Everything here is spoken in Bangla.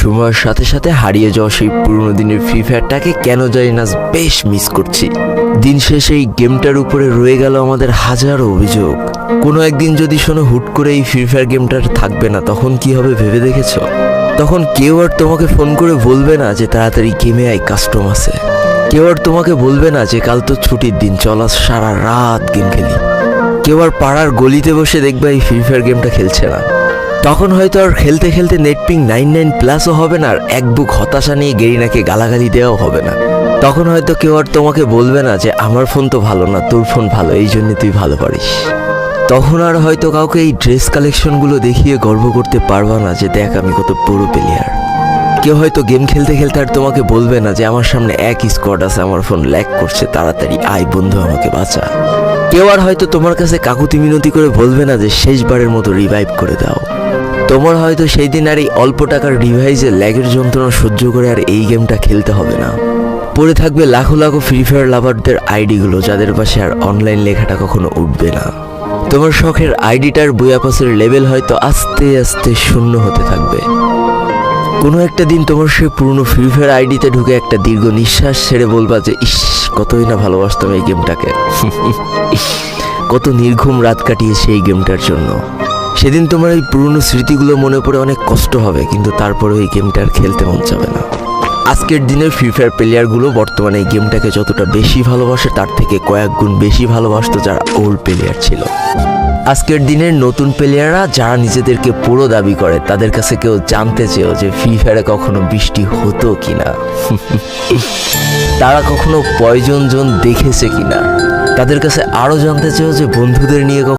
সময়ের সাথে সাথে হারিয়ে যাওয়া সেই পুরনো দিনের ফ্রি ফায়ারটাকে কেন জানি না বেশ মিস করছি। দিন শেষে এই গেমটার উপরে রয়ে গেল আমাদের হাজারো অভিযোগ। কোনো একদিন যদি শোনো হুট করে এই ফ্রি ফায়ার গেমটা থাকবে না, তখন কি হবে ভেবে দেখেছো? তখন কেউ আর তোমাকে ফোন করে বলবে না যে তাড়াতাড়ি গেমে আয়, কাস্টম আছে। কেউ আর তোমাকে বলবে না যে কাল তো ছুটির দিন, চল আজ সারা রাত গেম খেলি। কেউ আর পাড়ার গলিতে বসে দেখবে এই ফ্রি ফায়ার গেমটা খেলছে না। তখন হয়তো আর খেলতে খেলতে নেটপিং 99+ হবে না, আর এক বুক হতাশা নিয়ে গেরিনাকে গালাগালি দেওয়াও হবে না। তখন হয়তো কেউ আর তোমাকে বলবে না যে আমার ফোন তো ভালো না, তোর ফোন ভালো, এই জন্য তুই ভালো পারিস। তখন আর হয়তো কাউকে এই ড্রেস কালেকশনগুলো দেখিয়ে গর্ব করতে পারবা না যে দেখ আমি কত বড় প্লেয়ার। কেউ হয়তো গেম খেলতে খেলতে আর তোমাকে বলবে না যে আমার সামনে এক স্কোয়াড আছে, আমার ফোন ল্যাগ করছে, তাড়াতাড়ি আয় বন্ধু আমাকে বাঁচা। কেউ আর হয়তো তোমার কাছে কাকুতি মিনতি করে বলবে না যে শেষবারের মতো রিভাইভ করে দাও। তোমার হয়তো সেই দিন আর এই অল্প টাকার ডিভাইসে ল্যাগের যন্ত্রণা সহ্য করে আর এই গেমটা খেলতে হবে না। পড়ে থাকবে লাখো লাখো ফ্রি ফায়ার লাভারদের আইডিগুলো, যাদের পাশে আর অনলাইন লেখাটা কখনো উঠবে না। তোমার শখের আইডিটার বইয়াপাসের লেভেল হয়তো আস্তে আস্তে শূন্য হতে থাকবে। কোনো একটা দিন তোমার সেই পুরনো ফ্রি ফায়ার আইডিতে ঢুকে একটা দীর্ঘ নিঃশ্বাস ছেড়ে বলবা যে ইস, কতই না ভালোবাসতাম এই গেমটাকে। কত নির্ঘুম রাত কাটিয়েছে এই গেমটার জন্য। সেদিন তোমার এই পুরনো স্মৃতিগুলো মনে পড়ে অনেক কষ্ট হবে, কিন্তু তারপরেও এই গেমটা আর খেলতে মন যাবে না। আজকের দিনের ফ্রি ফায়ার প্লেয়ারগুলো বর্তমানে এই গেমটাকে যতটা বেশি ভালোবাসে, তার থেকে কয়েক গুণ বেশি ভালোবাসতো যারা ওল্ড প্লেয়ার ছিল। আজকের দিনের নতুন প্লেয়াররা যারা নিজেদেরকে পুরো দাবি করে, তাদের কাছে কেউ জানতে চেয়েও যে ফ্রি ফায়ারে কখনো বৃষ্টি হতো কিনা, তারা কখনো পয়জন জোন দেখেছে কিনা, তাদের কাছে আরও জানতে চেয়েও যে বন্ধুদের নিয়ে